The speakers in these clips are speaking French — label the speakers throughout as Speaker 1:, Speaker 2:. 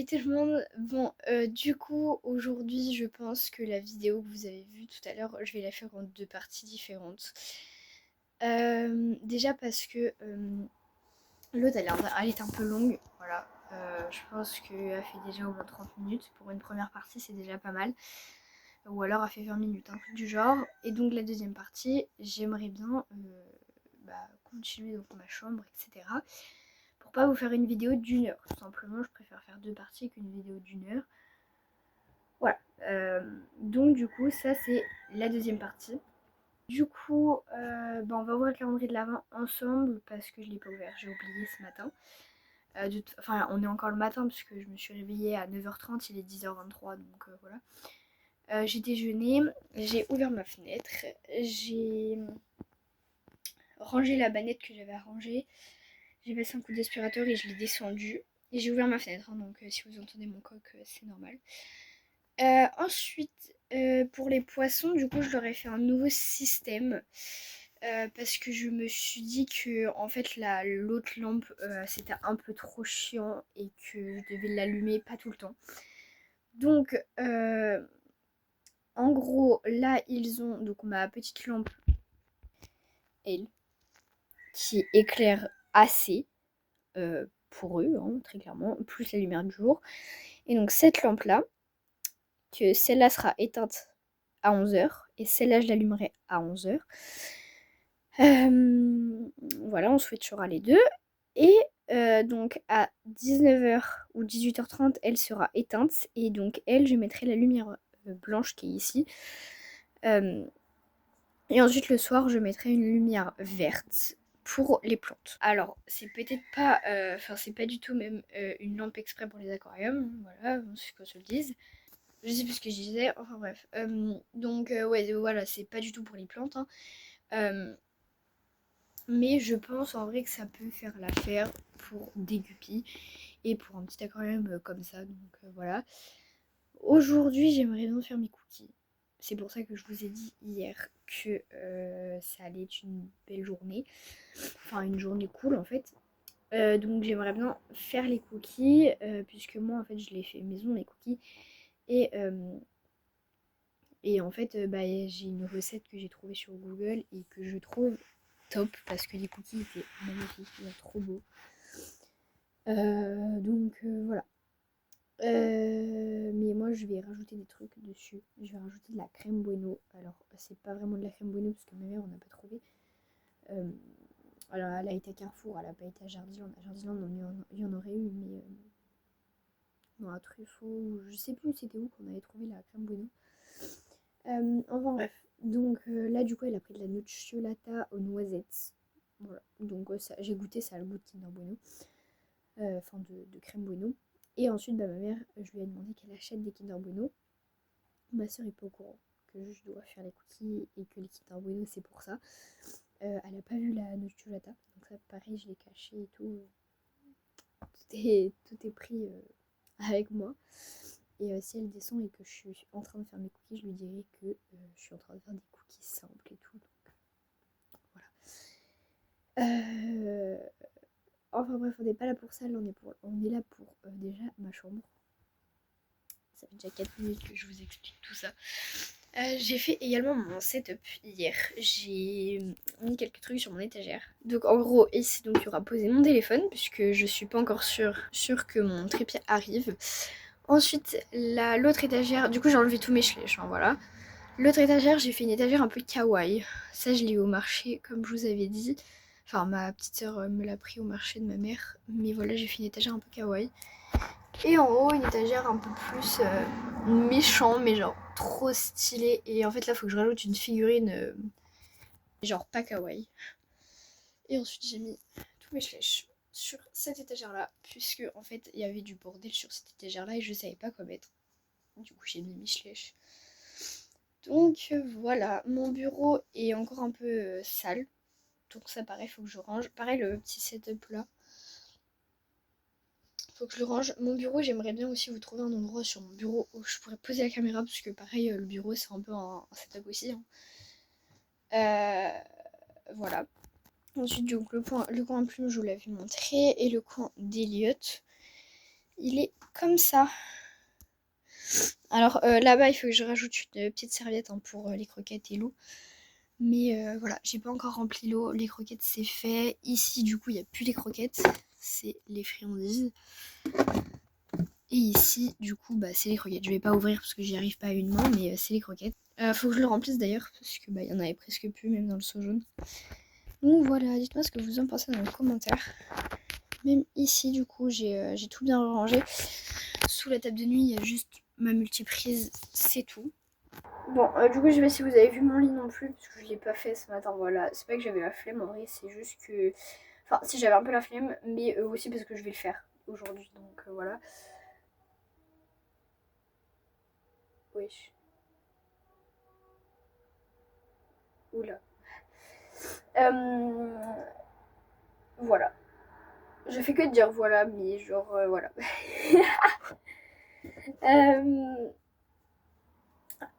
Speaker 1: Salut tout le monde. Bon, du coup, aujourd'hui, je pense que la vidéo que vous avez vue tout à l'heure, je vais la faire en deux parties différentes. Déjà parce que l'autre, elle est un peu longue. Voilà. Je pense qu'elle fait déjà au moins 30 minutes. Pour une première partie, c'est déjà pas mal. Ou alors, elle fait 20 minutes, un truc du genre. Et donc, la deuxième partie, j'aimerais bien continuer dans ma chambre, etc. Pour pas vous faire une vidéo d'une heure. Tout simplement, je préfère faire deux parties qu'une vidéo d'une heure. Voilà. Donc du coup, ça c'est la deuxième partie. Du coup, on va ouvrir le calendrier de l'Avent ensemble parce que je l'ai pas ouvert, j'ai oublié ce matin. Enfin, on est encore le matin puisque je me suis réveillée à 9h30, il est 10h23, donc voilà. J'ai déjeuné, j'ai ouvert ma fenêtre, j'ai rangé la bannette que j'avais à ranger, j'ai passé un coup d'aspirateur et je l'ai descendu. Et j'ai ouvert ma fenêtre, hein, donc si vous entendez mon coq, c'est normal. Ensuite, pour les poissons, du coup, je leur ai fait un nouveau système. Parce que je me suis dit que en fait l'autre lampe c'était un peu trop chiant et que je devais l'allumer pas tout le temps. Donc en gros là ils ont donc ma petite lampe elle qui éclaire assez pour eux hein, très clairement, plus la lumière du jour. Et donc cette lampe là, que celle-là sera éteinte à 11h et celle-là je l'allumerai à 11h. Voilà, on switchera les deux. Et donc à 19h ou 18h30, elle sera éteinte. Et donc elle, je mettrai la lumière blanche qui est ici. Et ensuite le soir, je mettrai une lumière verte pour les plantes. Alors, c'est peut-être pas... Enfin, c'est pas du tout même une lampe exprès pour les aquariums. Voilà, c'est qu'on se le dise. Je sais plus ce que je disais. Enfin bref. Donc ouais, voilà, c'est pas du tout pour les plantes. Hein. Mais je pense en vrai que ça peut faire l'affaire pour des guppies et pour un petit aquarium comme ça. Donc voilà. Aujourd'hui, j'aimerais bien faire mes cookies. C'est pour ça que je vous ai dit hier que ça allait être une belle journée. Enfin, une journée cool en fait. Donc j'aimerais bien faire les cookies puisque moi en fait je les fais maison les cookies. Et, euh, et en fait j'ai une recette que j'ai trouvée sur Google et que je trouve top parce que les cookies étaient magnifiques, ils sont trop beaux. Voilà. Mais moi je vais rajouter des trucs dessus. Je vais rajouter de la crème bueno. Alors c'est pas vraiment de la crème bueno parce que ma mère on n'a pas trouvé. Euh, alors elle a été à Carrefour, elle a pas été à Jardiland. À Jardiland il y en aurait eu mais non à Truffaut, je sais plus c'était où qu'on avait trouvé la crème bueno. Enfin bref. Donc là du coup elle a pris de la nocciolata aux noisettes. Voilà. Donc ça, j'ai goûté, ça a le goût de Kinder Bueno. Enfin de crème bueno. Et ensuite ma mère, je lui ai demandé qu'elle achète des Kinder Bueno. Ma soeur est pas au courant que je dois faire les cookies et que les Kinder Bueno c'est pour ça. Elle a pas vu la nocciolata. Donc ça pareil je l'ai caché et tout. Tout est pris avec moi. Et si elle descend et que je suis en train de faire mes cookies, je lui dirai que je suis en train de faire des cookies simples et tout. Donc voilà. Enfin bref, on n'est pas là pour ça, là, on est là pour déjà ma chambre. Ça fait déjà 4 minutes que je vous explique tout ça. J'ai fait également mon setup hier. J'ai mis quelques trucs sur mon étagère. Donc en gros, ici donc il y aura posé mon téléphone puisque je suis pas encore sûre que mon trépied arrive. Ensuite, l'autre étagère, du coup j'ai enlevé tous mes chlèches, hein, voilà. L'autre étagère, j'ai fait une étagère un peu kawaii. Ça, je l'ai eu au marché, comme je vous avais dit. Enfin, ma petite sœur me l'a pris au marché de ma mère. Mais voilà, j'ai fait une étagère un peu kawaii. Et en haut, une étagère un peu plus méchant, mais genre trop stylée. Et en fait, là, faut que je rajoute une figurine genre pas kawaii. Et ensuite, j'ai mis tous mes flèches sur cette étagère-là. Puisque, en fait, il y avait du bordel sur cette étagère-là et je savais pas quoi mettre. Du coup, j'ai mis mes flèches. Donc voilà, mon bureau est encore un peu sale. Donc ça pareil, faut que je range. Pareil le petit setup là. Faut que je le range. Mon bureau, j'aimerais bien aussi vous trouver un endroit sur mon bureau où je pourrais poser la caméra. Parce que pareil, le bureau c'est un peu un setup aussi. Hein. Voilà. Ensuite donc le coin plume je vous l'avais montré. Et le coin d'Eliott. il est comme ça. Alors là-bas, il faut que je rajoute une petite serviette hein, pour les croquettes et l'eau. Mais voilà, j'ai pas encore rempli l'eau. Les croquettes, c'est fait. Ici, du coup, il n'y a plus les croquettes. C'est les friandises. Et ici, du coup, bah, c'est les croquettes. Je vais pas ouvrir parce que j'y arrive pas à une main, mais c'est les croquettes. Faut que je le remplisse d'ailleurs, parce que bah, y en avait presque plus, même dans le seau jaune. Donc voilà, dites-moi ce que vous en pensez dans les commentaires. Même ici, du coup, j'ai tout bien rangé. Sous la table de nuit, il y a juste ma multiprise, c'est tout. Bon, du coup, je sais pas si vous avez vu mon lit non plus, parce que je l'ai pas fait ce matin, voilà. C'est pas que j'avais la flemme, en vrai, c'est juste que... Enfin, si j'avais un peu la flemme, mais aussi parce que je vais le faire aujourd'hui, donc voilà. Wesh. Oula. Voilà. Je fais que dire voilà, mais genre, voilà. Euh,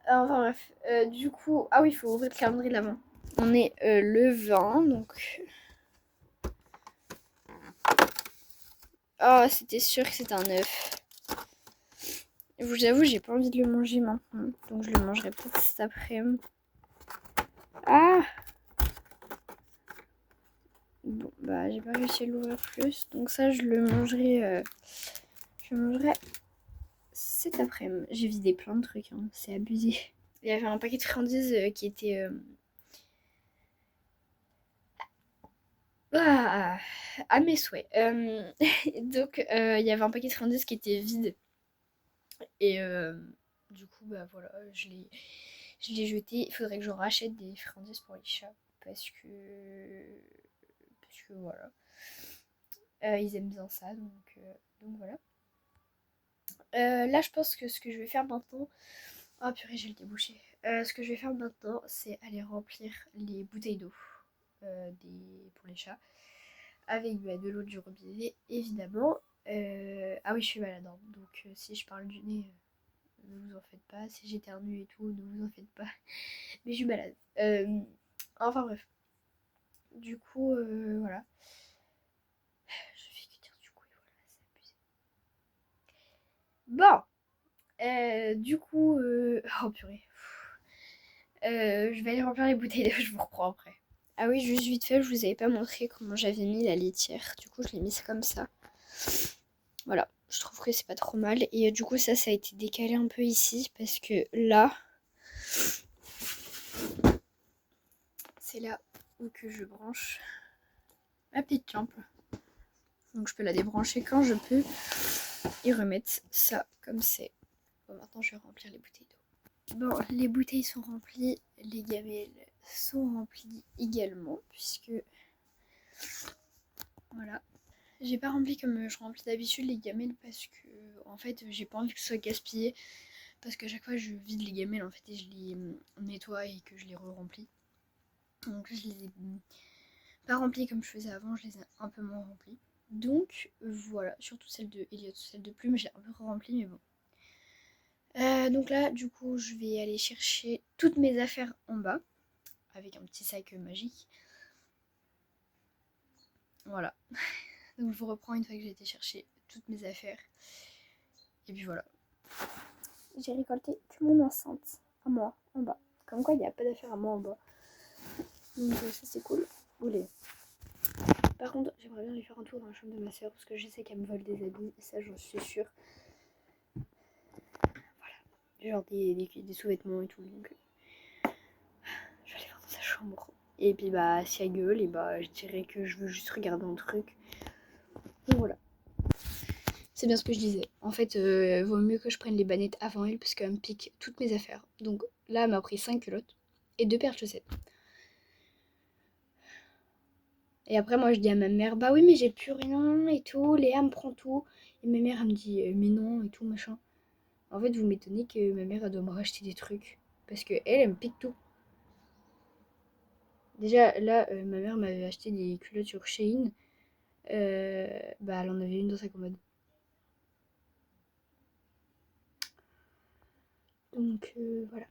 Speaker 1: enfin bref, du coup... Ah oui, il faut ouvrir le calendrier de l'avant. On est le 20, donc... Oh, c'était sûr que c'était un œuf. Je vous avoue, j'ai pas envie de le manger maintenant. Donc je le mangerai peut-être cet après-midi. Ah! Bon, bah j'ai pas réussi à l'ouvrir plus. Donc ça, je le mangerai... je le mangerai cet après-midi. J'ai vidé plein de trucs, hein. C'est abusé. Il y avait un paquet de friandises qui était... Ah, à mes souhaits. Donc, il y avait un paquet de friandises qui était vide. Et du coup, bah voilà, je l'ai jeté. Il faudrait que je rachète des friandises pour les chats. Parce que voilà. Ils aiment bien ça, donc voilà. Là, je pense que ce que je vais faire maintenant... Oh purée, j'ai le débouché. Ce que je vais faire maintenant, c'est aller remplir les bouteilles d'eau pour les chats. Avec bah, de l'eau du robinet, évidemment. Ah oui, je suis malade, hein. Donc si je parle du nez, ne vous en faites pas. Si j'éternue et tout, ne vous en faites pas. Mais je suis malade. Enfin bref. Du coup, voilà. Je fais que dire du coup, et voilà, c'est abusé. Bon, du coup, oh purée. Je vais aller remplir les bouteilles d'eau, je vous reprends après. Ah oui, juste vite fait, je vous avais pas montré comment j'avais mis la laitière. Du coup, je l'ai mise comme ça. Voilà, je trouve que c'est pas trop mal. Et du coup, ça a été décalé un peu ici parce que là, c'est là où que je branche ma petite lampe. Donc je peux la débrancher quand je peux et remettre ça comme c'est. Bon, maintenant je vais remplir les bouteilles d'eau. Bon, les bouteilles sont remplies, les gamelles sont remplies également puisque voilà. J'ai pas rempli comme je remplis d'habitude les gamelles parce que en fait j'ai pas envie que ce soit gaspillé parce qu'à chaque fois je vide les gamelles en fait et je les nettoie et que je les re-remplis. Donc je les ai pas remplis comme je faisais avant, je les ai un peu moins remplis. Donc voilà, surtout celle de Elliot, celle de Plume, j'ai un peu rempli mais bon. Donc là du coup je vais aller chercher toutes mes affaires en bas avec un petit sac magique. Voilà. Donc je vous reprends une fois que j'ai été chercher toutes mes affaires. Et puis voilà. J'ai récolté que mon enceinte à moi en bas. Comme quoi il n'y a pas d'affaires à moi en bas. Donc ça c'est cool. Oulé. Par contre j'aimerais bien aller faire un tour dans la chambre de ma soeur parce que je sais qu'elle me vole des habits et ça j'en suis sûre. Voilà. Genre des sous-vêtements et tout. Donc je vais aller voir dans sa chambre. Et puis bah si elle gueule et bah je dirais que je veux juste regarder un truc. Donc voilà. C'est bien ce que je disais. En fait, vaut mieux que je prenne les bannettes avant elle parce qu'elle me pique toutes mes affaires. Donc là, elle m'a pris 5 culottes et 2 paires de chaussettes. Et après, moi, je dis à ma mère, bah oui, mais j'ai plus rien et tout. Léa me prend tout. Et ma mère, elle me dit, mais non et tout, machin. En fait, vous m'étonnez que ma mère, elle doit me racheter des trucs. Parce que elle me pique tout. Déjà, là, ma mère m'avait acheté des culottes sur Shein. Bah, elle en avait une dans sa commode. Donc, voilà.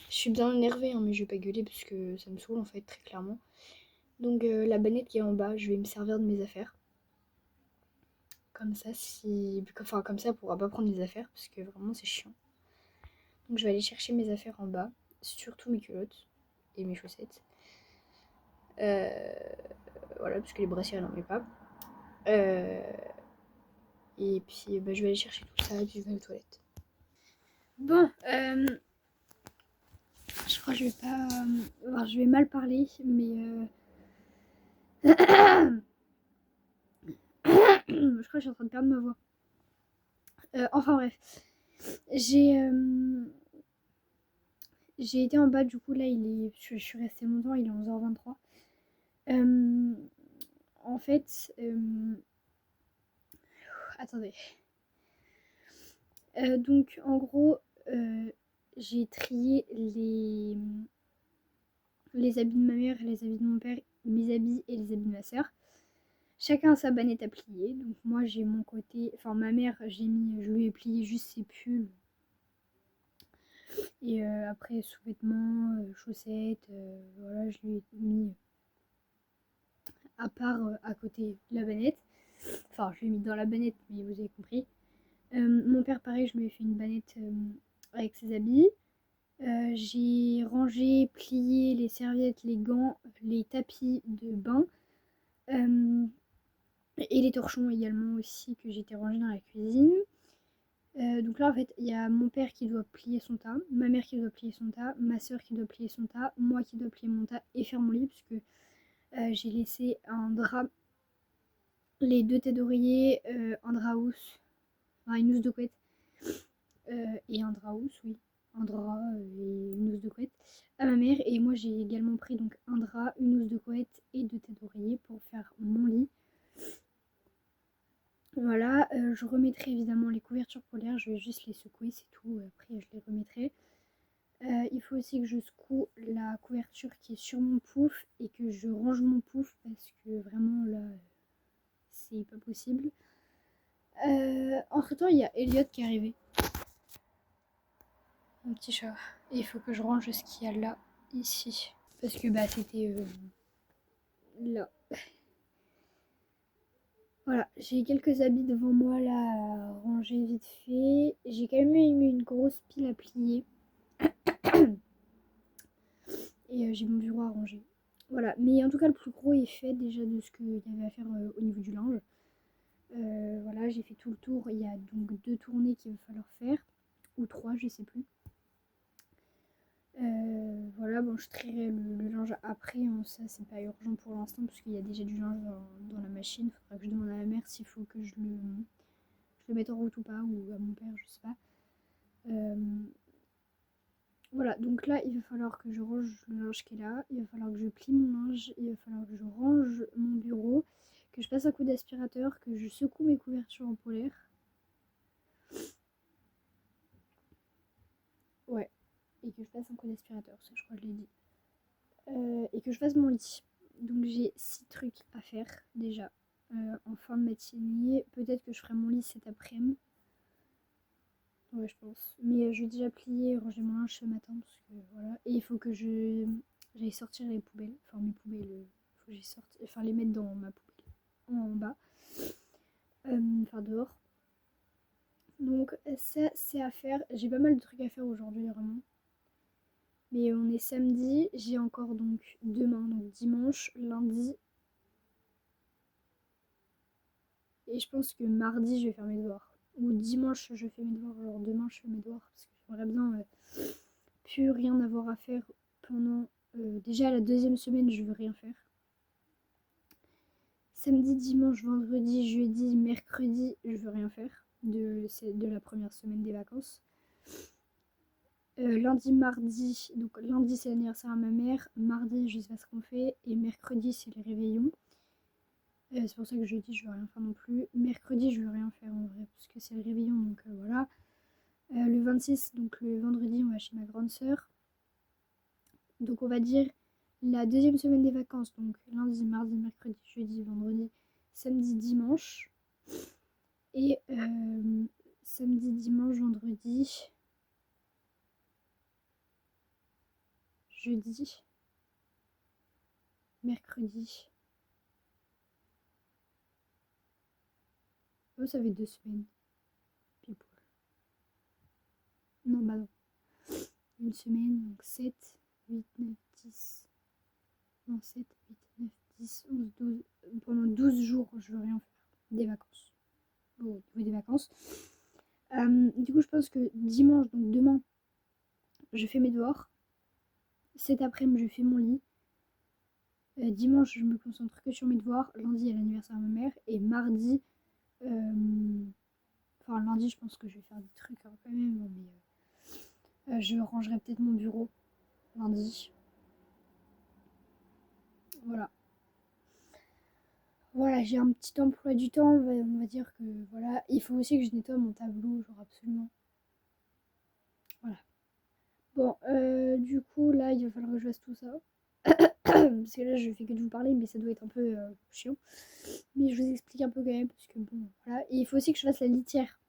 Speaker 1: Je suis bien énervée, hein, mais je vais pas gueuler parce que ça me saoule, en fait, très clairement. Donc la bannette qui est en bas, je vais me servir de mes affaires. comme ça, comme ça, elle pourra pas prendre les affaires, parce que vraiment, c'est chiant. Donc je vais aller chercher mes affaires en bas, surtout mes culottes et mes chaussettes. Voilà, parce que les brassières, elle n'en met pas. Et puis je vais aller chercher tout ça et puis je vais aller aux toilettes. Bon, je crois que je vais pas. Alors, je vais mal parler, mais. Je crois que je suis en train de perdre ma voix. Enfin bref. J'ai été en bas, du coup, là, je suis restée longtemps, il est 11h23. En fait. Attendez. Donc, en gros, j'ai trié les habits de ma mère, les habits de mon père, mes habits et les habits de ma soeur. Chacun a sa bannette à plier. Donc moi j'ai mon côté, enfin ma mère, je lui ai plié juste ses pulls. Et après sous-vêtements, chaussettes, voilà, je lui ai mis à part à côté de la bannette. Enfin je l'ai mis dans la bannette, mais vous avez compris. Mon père pareil, je lui ai fait une bannette avec ses habits. J'ai rangé, plié les serviettes, les gants, les tapis de bain. Et les torchons également aussi que j'étais rangés dans la cuisine. Donc là en fait il y a mon père qui doit plier son tas, ma mère qui doit plier son tas, ma soeur qui doit plier son tas, moi qui dois plier mon tas et faire mon lit puisque j'ai laissé un drap, les deux têtes d'oreiller, un drap housse, enfin une housse de couette et un drap housse, oui, un drap et une housse de couette à ma mère. Et moi j'ai également pris donc un drap, une housse de couette et deux têtes d'oreiller pour faire mon lit. Voilà, je remettrai évidemment les couvertures polaires, je vais juste les secouer, c'est tout, après je les remettrai. Il faut aussi que je secoue la couverture qui est sur mon pouf et que je range mon pouf parce que vraiment là, c'est pas possible. Entre temps, il y a Elliot qui est arrivé. Mon petit chat. Et il faut que je range ce qu'il y a là, ici. Parce que c'était là. Voilà, j'ai quelques habits devant moi là à ranger vite fait. J'ai quand même mis une grosse pile à plier. Et j'ai mon bureau à ranger. Voilà, mais en tout cas le plus gros est fait déjà de ce qu'il y avait à faire au niveau du linge. Voilà, j'ai fait tout le tour. Il y a donc 2 tournées qu'il va falloir faire. Ou 3, je sais plus. Voilà, bon, je trierai le linge après. Hein, ça, c'est pas urgent pour l'instant parce qu'il y a déjà du linge dans la machine. Il faudra que je demande à ma mère s'il faut que je le mette en route ou pas. Ou à mon père, je sais pas. Voilà, donc là, il va falloir que je range le linge qui est là. Il va falloir que je plie mon linge. Il va falloir que je range mon bureau. Que je passe un coup d'aspirateur. Que je secoue mes couvertures en polaire. Ouais. Et que je passe un coup d'aspirateur, ça je crois que je l'ai dit. Et que je fasse mon lit. Donc j'ai 6 trucs à faire déjà en fin de matinée. Peut-être que je ferai mon lit cet après-midi. Ouais, je pense. Mais je vais déjà plier et ranger mon linge ce matin. Parce que, voilà. Et il faut que j'aille sortir les poubelles. Enfin, mes poubelles. Il faut que j'aille sortir. Enfin, les mettre dans ma poubelle. En bas. Enfin, dehors. Donc, ça, c'est à faire. J'ai pas mal de trucs à faire aujourd'hui, vraiment. Mais on est samedi, j'ai encore donc demain, donc dimanche, lundi. Et je pense que mardi, je vais faire mes devoirs. Ou dimanche, je fais mes devoirs. Alors demain, je fais mes devoirs. Parce que j'aimerais bien plus rien avoir à faire pendant... déjà, la deuxième semaine, je veux rien faire. Samedi, dimanche, vendredi, jeudi, mercredi, je veux rien faire. De la première semaine des vacances. Lundi, mardi, donc lundi c'est l'anniversaire à ma mère, mardi je sais pas ce qu'on fait, et mercredi c'est les réveillons. C'est pour ça que jeudi je veux rien faire non plus. Mercredi je veux rien faire en vrai, parce que c'est le réveillon, donc voilà. Le 26, donc le vendredi, on va chez ma grande sœur. Donc on va dire la deuxième semaine des vacances, donc lundi, mardi, mercredi, jeudi, vendredi, samedi, dimanche. Et samedi, dimanche, vendredi, jeudi, mercredi. peu, ça fait 2 semaines. Pile poil. Non, bah non. Une semaine, donc 7, 8, 9, 10. Non, 7, 8, 9, 10, 11, 12. Pendant 12 jours, je veux rien faire. Des vacances. Au niveau des vacances. Du coup, je pense que dimanche, donc demain, je fais mes devoirs. Cet après-midi, je fais mon lit. Dimanche, je me concentre que sur mes devoirs. Lundi, il y a l'anniversaire de ma mère. Et mardi, enfin lundi, je pense que je vais faire des trucs hein, quand même. Mais je rangerai peut-être mon bureau lundi. Voilà. Voilà, j'ai un petit emploi du temps. On va dire que voilà. Il faut aussi que je nettoie mon tableau, genre absolument. Voilà. Bon, du coup, là, il va falloir que je fasse tout ça. Parce que là, je fais que de vous parler, mais ça doit être un peu chiant. Mais je vous explique un peu quand même, parce que bon, voilà. Et il faut aussi que je fasse la litière.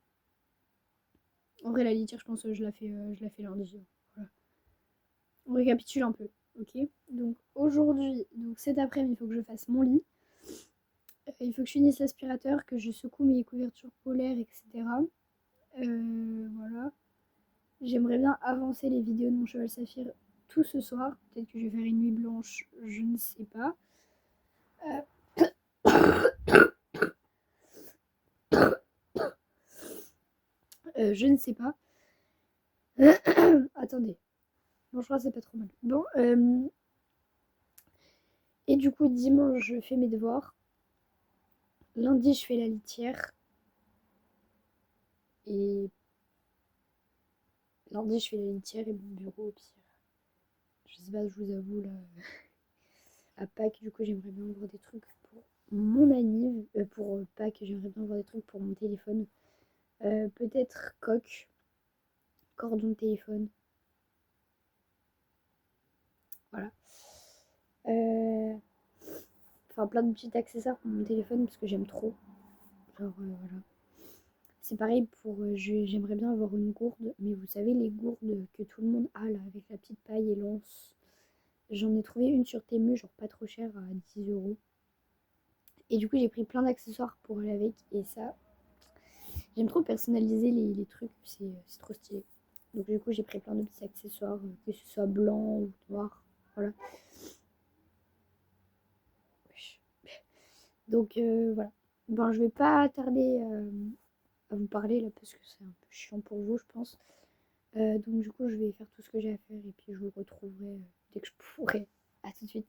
Speaker 1: En vrai, la litière, je pense que je la fais lundi. Voilà. On récapitule un peu, ok? Donc aujourd'hui, donc cet après-midi, il faut que je fasse mon lit. Il faut que je finisse l'aspirateur, que je secoue mes couvertures polaires, etc. Voilà. J'aimerais bien avancer les vidéos de mon cheval saphir tout ce soir. Peut-être que je vais faire une nuit blanche, je ne sais pas. Je ne sais pas. Attendez. Bon, je crois que c'est pas trop mal. Bon. Et du coup, dimanche, je fais mes devoirs. Lundi, je fais la litière. Et lundi, je fais la litière et mon bureau au pire. Je sais pas, je vous avoue, là. À Pâques, du coup, j'aimerais bien voir des trucs pour mon anniv. Pour Pâques, j'aimerais bien voir des trucs pour mon téléphone. Peut-être coque. Cordon de téléphone. Voilà. Enfin, plein de petits accessoires pour mon téléphone parce que j'aime trop. Genre, voilà. C'est pareil pour. J'aimerais bien avoir une gourde, mais vous savez, les gourdes que tout le monde a là, avec la petite paille et l'anse. J'en ai trouvé une sur Temu, genre pas trop cher, à 10 €. Et du coup, j'ai pris plein d'accessoires pour aller avec. Et ça, j'aime trop personnaliser les trucs, c'est trop stylé. Donc, du coup, j'ai pris plein de petits accessoires, que ce soit blanc ou noir. Voilà. Donc, voilà. Bon, je vais pas tarder à vous parler là parce que c'est un peu chiant pour vous, je pense. Donc du coup, je vais faire tout ce que j'ai à faire et puis je vous retrouverai dès que je pourrai. À tout de suite.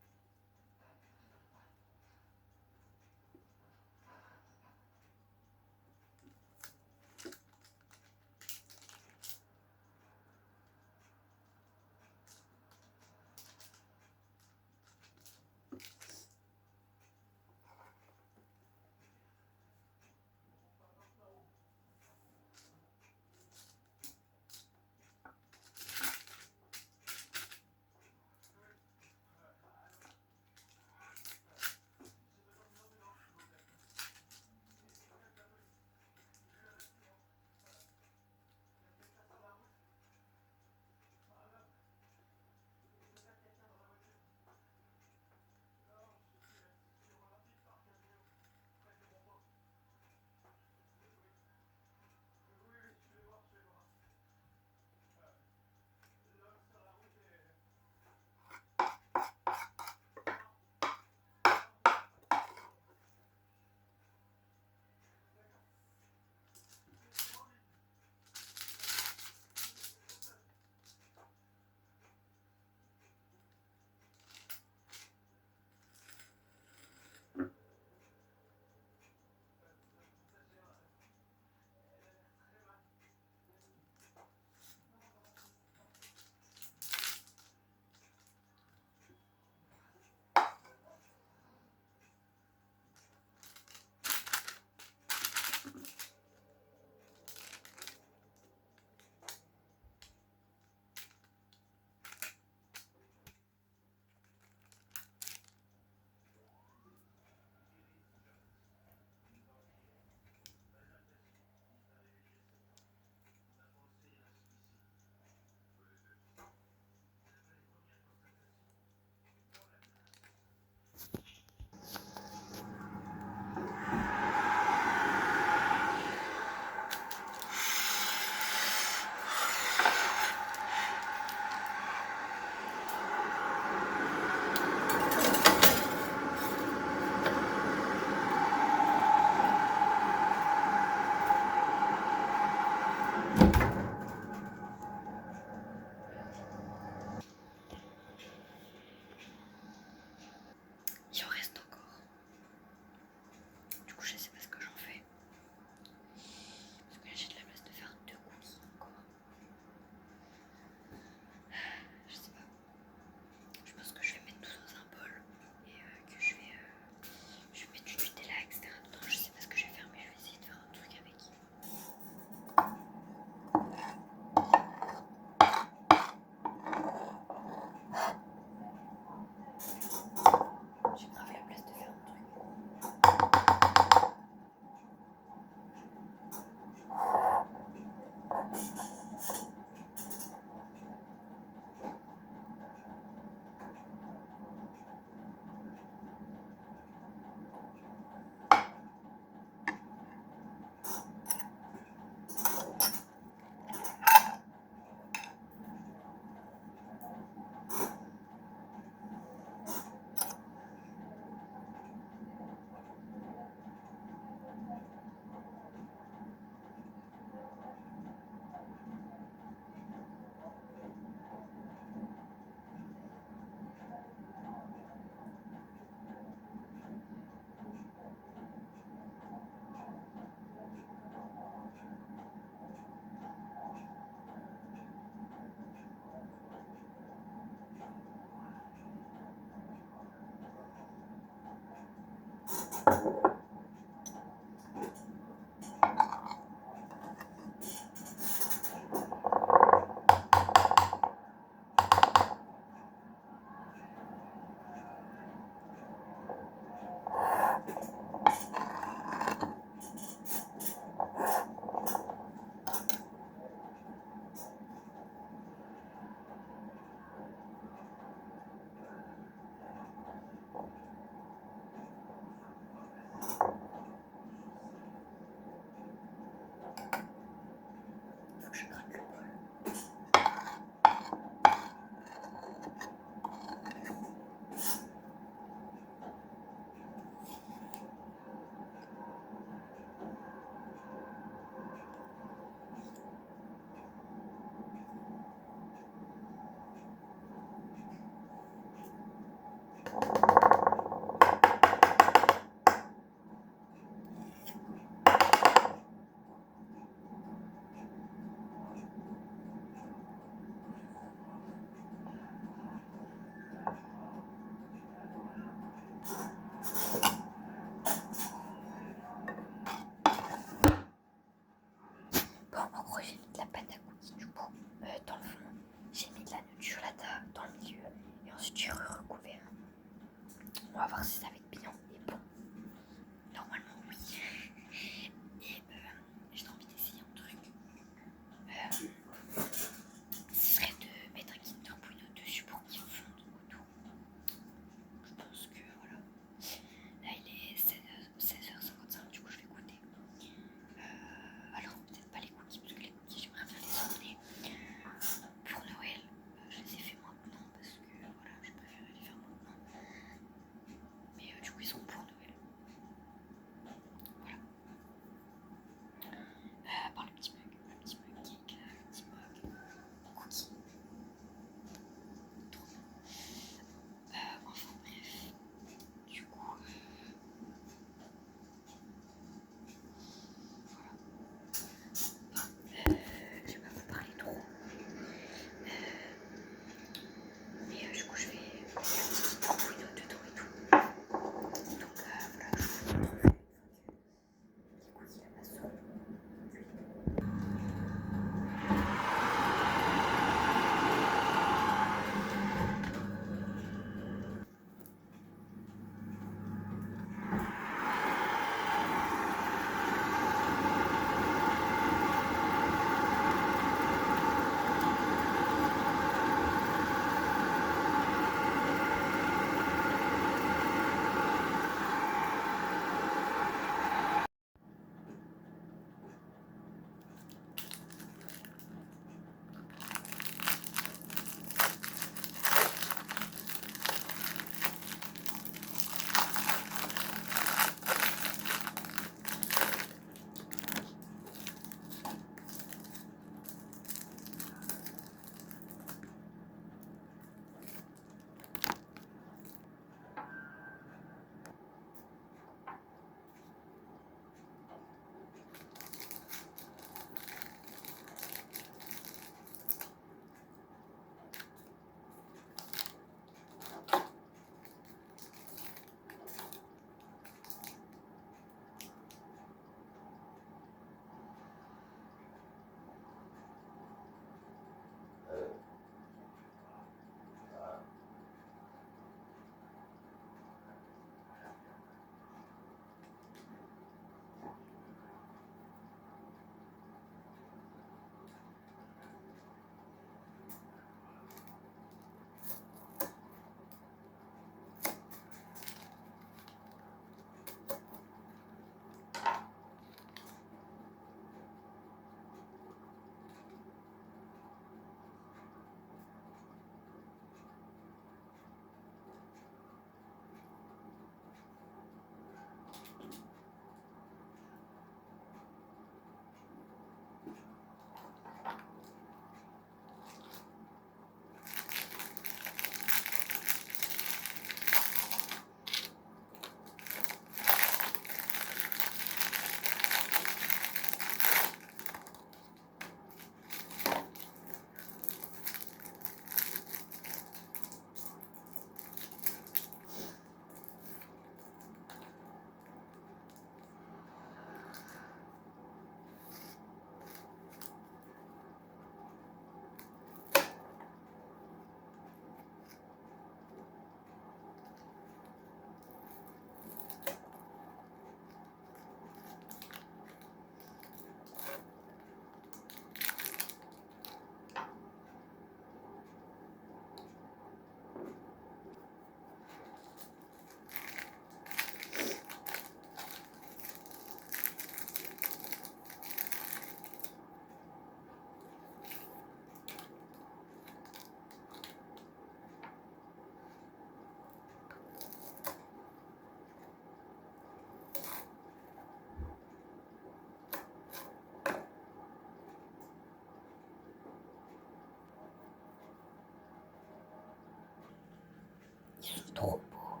Speaker 1: sont trop beaux.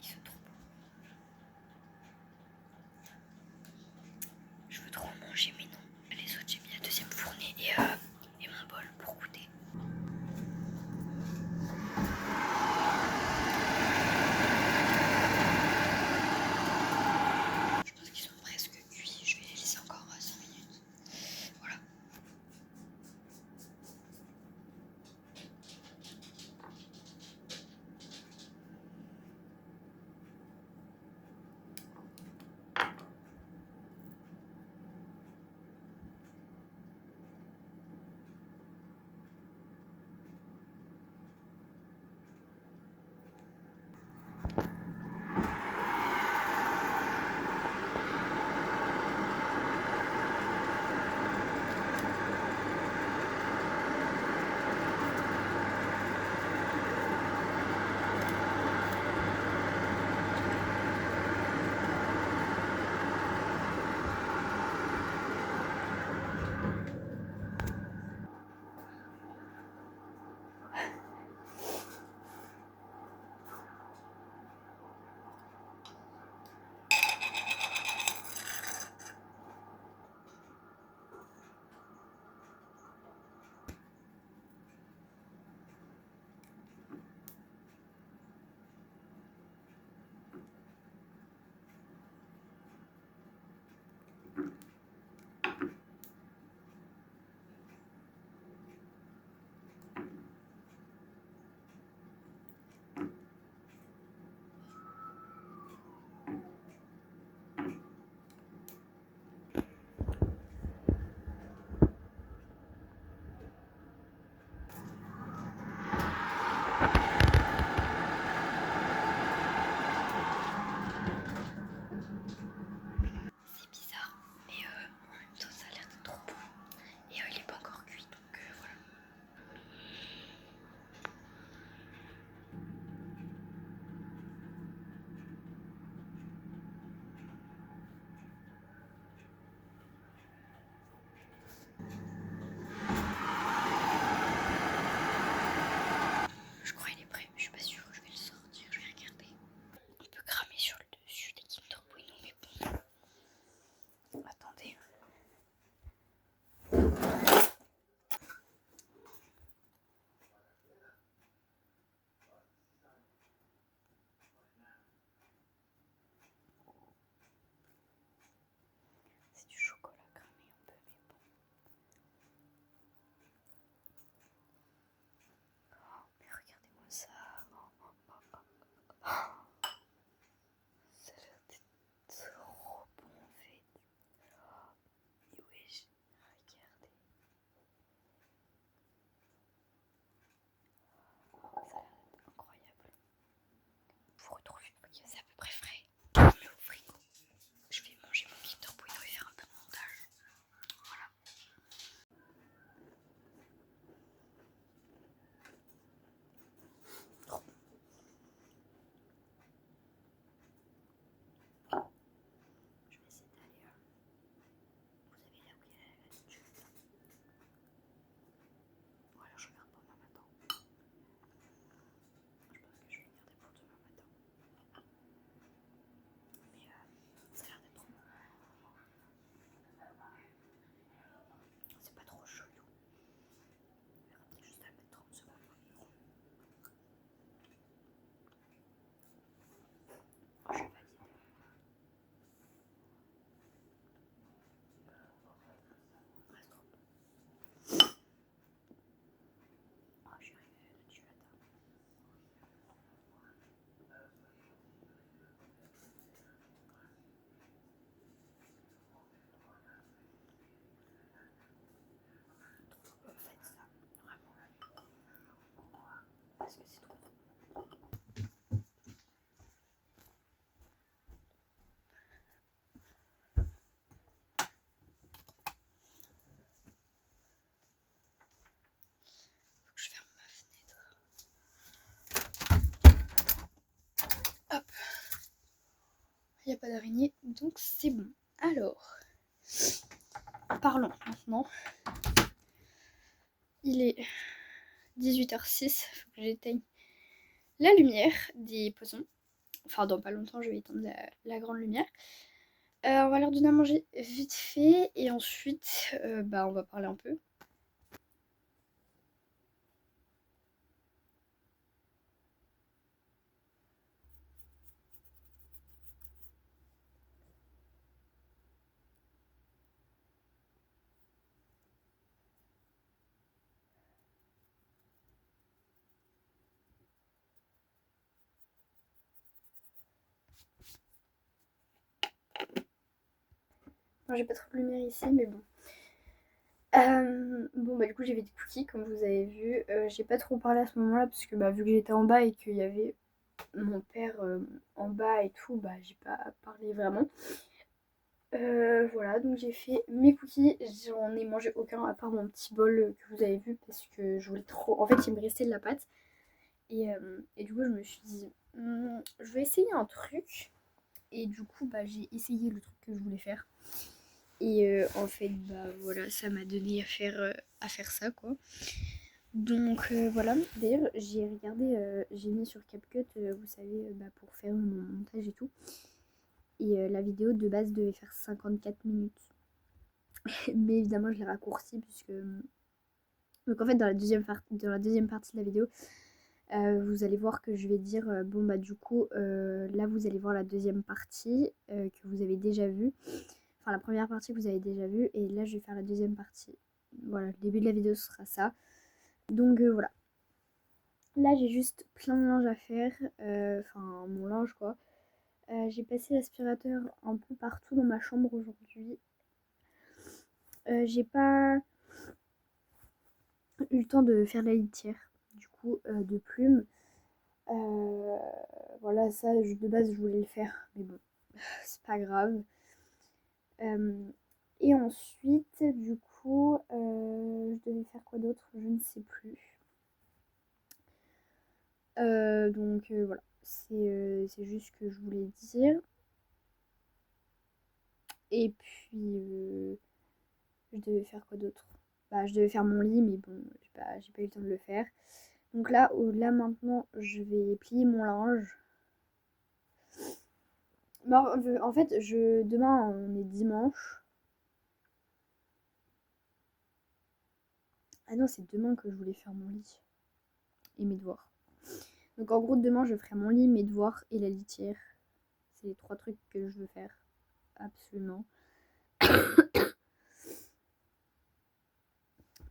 Speaker 1: Ils sont trop beaux. Je veux trop en manger, mais non. Les autres, j'ai mis la deuxième fournée et mon bol pour goûter. Je pense qu'ils sont presque cuits. Je vais les laisser encore 5 minutes. Voilà. Je crois qu'il est prêt, mais je suis pas sûre. Je vais le sortir, je vais regarder. On peut cramer sur le dessus des Kinder Bueno, mais bon. Attendez. C'est du chocolat cramé un peu, mais bon. Oh, mais regardez-moi ça. Ça a l'air d'être trop bon en fait. Et wesh, regardez. Ça a l'air d'être incroyable. Vous retrouvez, c'est à peu près frais. Je le mets au frigo. Je vais manger mon Kinder Bueno et faire un peu de montage. Voilà. Je vais essayer d'aller. Vous avez là où il y a la latitude. Ou alors je regarde pour demain matin. Je pense que je vais regarder pour demain matin. Mais ça a l'air d'être trop bon. C'est pas trop chelou. On verra peut-être juste à mettre 30 secondes au micro. Je valide. Reste trop bon. Oh, je suis arrivée à la latitude. Faites ça, vraiment. Parce que c'est trop bon. Faut que je ferme ma fenêtre. Hop. Il n'y a pas d'araignée, donc c'est bon. Alors, parlons maintenant. Il est 18h06, il faut que j'éteigne la lumière des poissons. Enfin, dans pas longtemps, je vais éteindre la grande lumière. On va leur donner à manger vite fait et ensuite, on va parler un peu. Bon, j'ai pas trop de lumière ici, mais bon. Du coup, j'ai fait des cookies, comme vous avez vu. J'ai pas trop parlé à ce moment-là, parce que vu que j'étais en bas et qu'il y avait mon père en bas et tout, j'ai pas parlé vraiment. Voilà, donc j'ai fait mes cookies. J'en ai mangé aucun à part mon petit bol que vous avez vu, parce que je voulais trop. En fait, il me restait de la pâte. Et du coup, je me suis dit, je vais essayer un truc. Et du coup, j'ai essayé le truc que je voulais faire. Et en fait, voilà, ça m'a donné à faire ça, quoi. Donc voilà, d'ailleurs, j'ai regardé, j'ai mis sur CapCut, vous savez, pour faire mon montage et tout. Et la vidéo de base devait faire 54 minutes. Mais évidemment, je l'ai raccourci puisque. Donc en fait, dans la deuxième partie de la vidéo, vous allez voir que je vais dire du coup là vous allez voir la deuxième partie que vous avez déjà vue. Enfin la première partie que vous avez déjà vue et là je vais faire la deuxième partie. Voilà, le début de la vidéo ce sera ça. Donc voilà. Là j'ai juste plein de linge à faire. Enfin mon linge quoi. J'ai passé l'aspirateur un peu partout dans ma chambre aujourd'hui. J'ai pas eu le temps de faire la litière du coup de plumes. Voilà, ça de base je voulais le faire, mais bon, c'est pas grave. Et ensuite, du coup, je devais faire quoi d'autre? Je ne sais plus. Voilà, c'est juste ce que je voulais dire. Et puis, je devais faire quoi d'autre? Je devais faire mon lit, mais bon, j'ai pas eu le temps de le faire. Donc là maintenant, je vais plier mon linge. En fait, demain, on est dimanche. Ah non, c'est demain que je voulais faire mon lit et mes devoirs. Donc en gros, demain, je ferai mon lit, mes devoirs et la litière. C'est les 3 trucs que je veux faire. Absolument.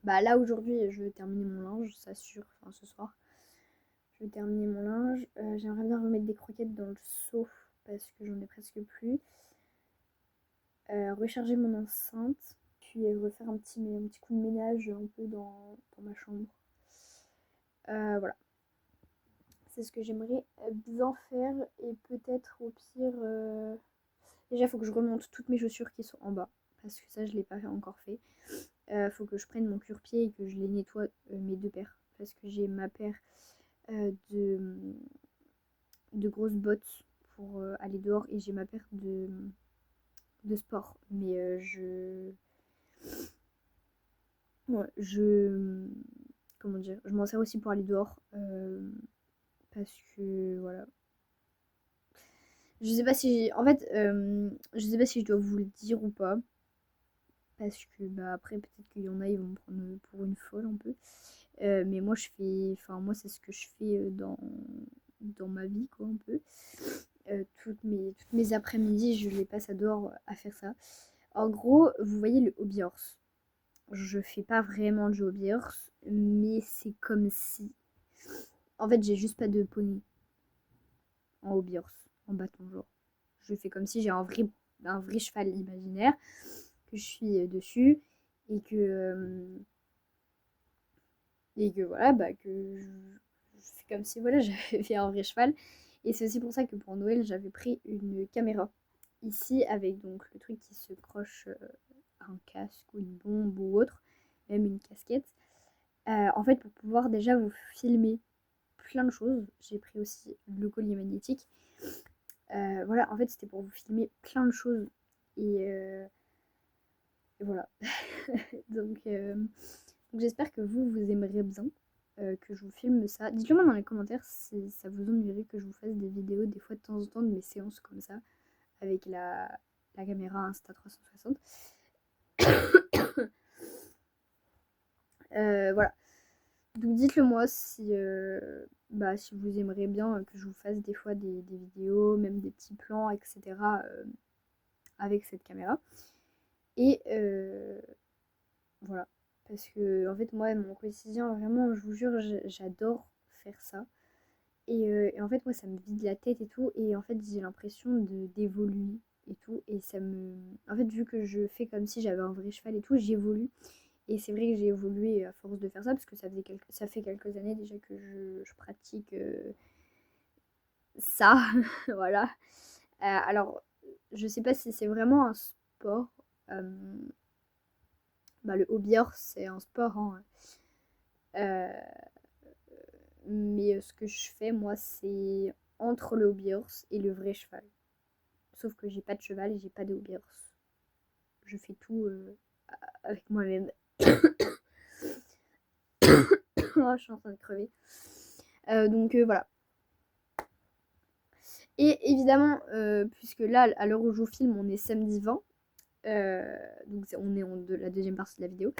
Speaker 1: Là, aujourd'hui, je vais terminer mon linge, ça sûr. Enfin, ce soir. Je vais terminer mon linge. J'aimerais bien remettre des croquettes dans le seau parce que j'en ai presque plus. Recharger mon enceinte. Puis refaire un petit coup de ménage un peu dans ma chambre. Voilà. C'est ce que j'aimerais bien faire et peut-être au pire. Déjà, il faut que je remonte toutes mes chaussures qui sont en bas parce que ça, je l'ai pas encore fait. Faut que je prenne mon cure-pied et que je les nettoie mes 2 paires parce que j'ai ma paire de grosses bottes pour aller dehors et j'ai ma paire de sport. Mais ouais, comment dire, je m'en sers aussi pour aller dehors parce que voilà. Je sais pas si en fait je sais pas si je dois vous le dire ou pas parce que après peut-être qu'il y en a ils vont me prendre pour une folle un peu. Mais moi moi c'est ce que je fais dans ma vie quoi un peu. Toutes mes après-midi je les passe à dehors à faire ça. En gros, vous voyez le hobby horse. Je fais pas vraiment de hobby horse, mais c'est comme si. En fait, j'ai juste pas de poney en hobby horse, en bâton genre. Je fais comme si j'ai un vrai cheval imaginaire que je suis dessus et que voilà, que je fais comme si voilà, j'avais fait un vrai cheval. Et c'est aussi pour ça que pour Noël, j'avais pris une caméra ici avec donc le truc qui se croche à un casque ou une bombe ou autre, même une casquette. En fait, pour pouvoir déjà vous filmer plein de choses, j'ai pris aussi le collier magnétique. Voilà, en fait, c'était pour vous filmer plein de choses. Et voilà. Donc j'espère que vous aimerez bien. que je vous filme ça. Dites-le moi dans les commentaires si ça vous ennuierait que je vous fasse des vidéos des fois de temps en temps de mes séances comme ça avec la caméra Insta360. Voilà. Donc dites-le moi si, si vous aimeriez bien que je vous fasse des fois des vidéos, même des petits plans, etc. Avec cette caméra. Et voilà. Parce que en fait moi mon quotidien vraiment je vous jure j'adore faire ça. Et en fait moi ça me vide la tête et tout. Et en fait j'ai l'impression d'évoluer et tout. Et ça me. En fait vu que je fais comme si j'avais un vrai cheval et tout, j'évolue. Et c'est vrai que j'ai évolué à force de faire ça, parce que ça fait quelques années déjà que je pratique ça. Voilà. Alors, je sais pas si c'est vraiment un sport. Euh, le hobby horse, c'est un sport. Hein. Euh, mais ce que je fais, moi, c'est entre le hobby horse et le vrai cheval. Sauf que j'ai pas de cheval et j'ai pas de hobby horse. Je fais tout avec moi-même. Oh, je suis en train de crever. Donc voilà. Et évidemment, puisque là, à l'heure où je vous filme, on est samedi 20. Donc on est de la deuxième partie de la vidéo.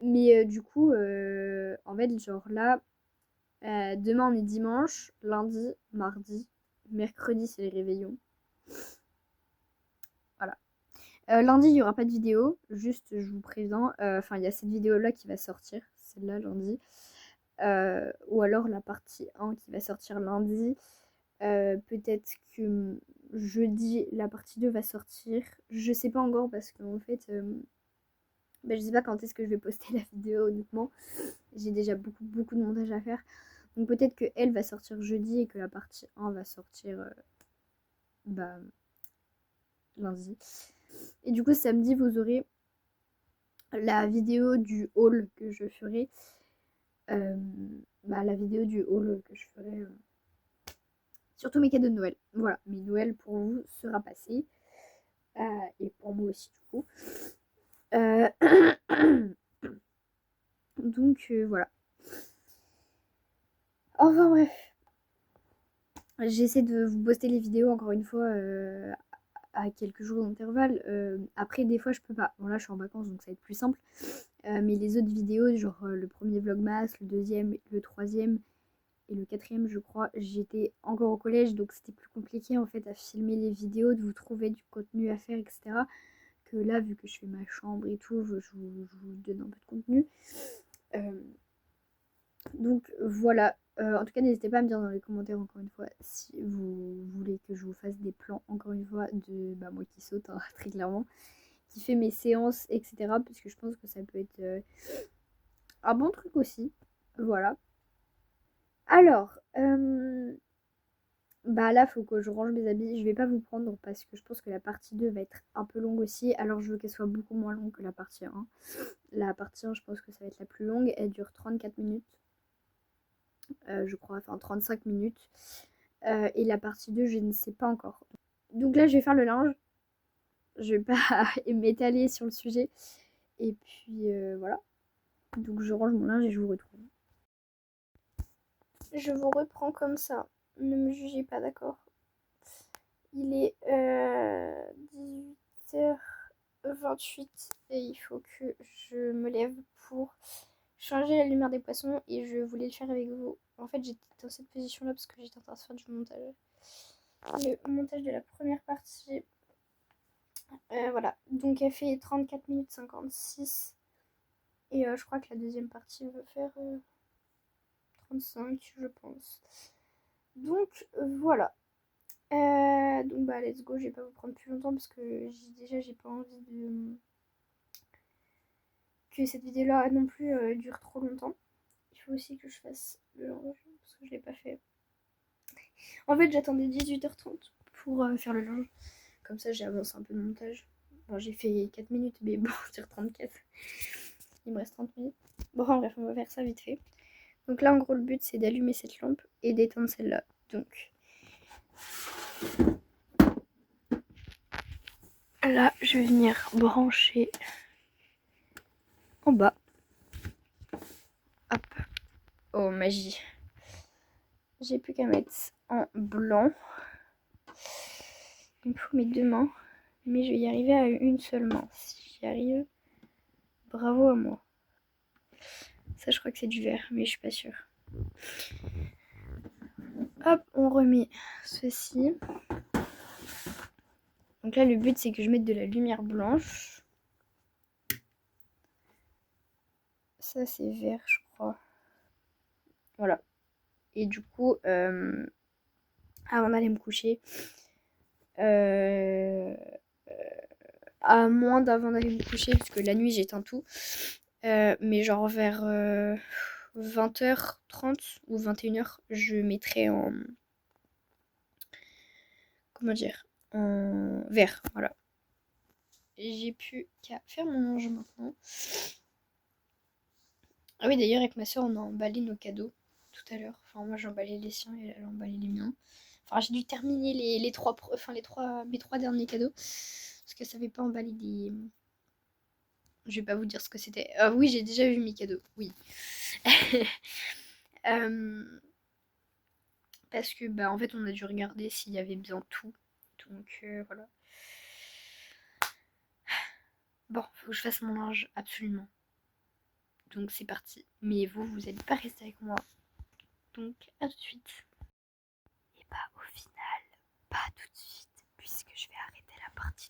Speaker 1: Mais du coup, en fait, genre là, demain on est dimanche, lundi, mardi, mercredi c'est les réveillons. Voilà. Lundi, il n'y aura pas de vidéo, juste je vous préviens. Enfin, il y a cette vidéo-là qui va sortir, celle-là, lundi. Ou alors la partie 1 qui va sortir lundi. Peut-être que jeudi, la partie 2 va sortir. Je sais pas encore parce qu'en fait, je sais pas quand est-ce que je vais poster la vidéo, honnêtement. J'ai déjà beaucoup de montage à faire. Donc peut-être que elle va sortir jeudi et que la partie 1 va sortir lundi. Et du coup, samedi, vous aurez la vidéo du haul que je ferai. La vidéo du haul que je ferai sur tous mes cadeaux de Noël. Voilà, mes Noël pour vous sera passé. Et pour moi aussi, du coup. Donc, voilà. Enfin, bref. J'essaie de vous poster les vidéos, encore une fois, à quelques jours d'intervalle. Après, des fois, je peux pas. Bon, là, je suis en vacances, donc ça va être plus simple. Mais les autres vidéos, genre le premier vlogmas, le deuxième, le troisième et le quatrième, je crois, j'étais encore au collège, donc c'était plus compliqué en fait à filmer les vidéos, de vous trouver du contenu à faire, etc. Que là, vu que je fais ma chambre et tout, je vous donne un peu de contenu. Donc voilà. En tout cas, n'hésitez pas à me dire dans les commentaires encore une fois si vous voulez que je vous fasse des plans, encore une fois, de moi qui saute, hein, très clairement, qui fait mes séances, etc. Parce que je pense que ça peut être un bon truc aussi. Voilà. Alors, là, faut que je range mes habits. Je vais pas vous prendre parce que je pense que la partie 2 va être un peu longue aussi. Alors, je veux qu'elle soit beaucoup moins longue que la partie 1. La partie 1, je pense que ça va être la plus longue. Elle dure 34 minutes. Je crois, enfin 35 minutes. Et la partie 2, je ne sais pas encore. Donc là, je vais faire le linge. Je vais pas m'étaler sur le sujet. Et puis, voilà. Donc, je range mon linge et je vous retrouve. Je vous reprends comme ça. Ne me jugez pas, d'accord? Il est 18h28 et il faut que je me lève pour changer la lumière des poissons et je voulais le faire avec vous. En fait, j'étais dans cette position-là parce que j'étais en train de faire du montage. Le montage de la première partie. Voilà. Donc, elle fait 34 minutes 56. Et je crois que la deuxième partie va faire 35, je pense. Donc, voilà. Donc let's go, je vais pas vous prendre plus longtemps parce que j'ai pas envie de que cette vidéo là non plus dure trop longtemps. Il faut aussi que je fasse le linge parce que je l'ai pas fait. En fait, j'attendais 18h30 pour faire le linge. Comme ça, j'ai avancé un peu le montage. Bon, j'ai fait 4 minutes, mais bon, sur 34. Il me reste 30 minutes. Bon, en bref, on va faire ça vite fait. Donc là, en gros, le but, c'est d'allumer cette lampe et d'éteindre celle-là. Donc, là, je vais venir brancher en bas. Hop. Oh, magie. J'ai plus qu'à mettre en blanc. Il me faut mes 2 mains. Mais je vais y arriver à une seule main. Si j'y arrive, bravo à moi. Ça, je crois que c'est du vert, mais je suis pas sûre. Hop, on remet ceci. Donc là, le but, c'est que je mette de la lumière blanche. Ça, c'est vert, je crois. Voilà. Et du coup, avant d'aller me coucher, à moins d'avant d'aller me coucher, parce que la nuit, j'éteins tout. Mais genre vers 20h30 ou 21h, je mettrai en... Comment dire? En vert, voilà. J'ai plus qu'à faire mon linge maintenant. Ah oui, d'ailleurs, avec ma soeur, on a emballé nos cadeaux tout à l'heure. Enfin, moi, j'ai emballé les siens et elle a emballé les miens. Enfin, j'ai dû terminer mes 3 derniers cadeaux. Parce qu'elle savait pas emballer des... Je vais pas vous dire ce que c'était. Ah oui, j'ai déjà vu mes cadeaux, oui. Parce que, bah, en fait, on a dû regarder s'il y avait bien tout. Donc, voilà. Bon, faut que je fasse mon linge, absolument. Donc, c'est parti. Mais vous n'allez pas rester avec moi. Donc, à tout de suite. Et bah, au final, pas tout de suite, puisque je vais arrêter la partie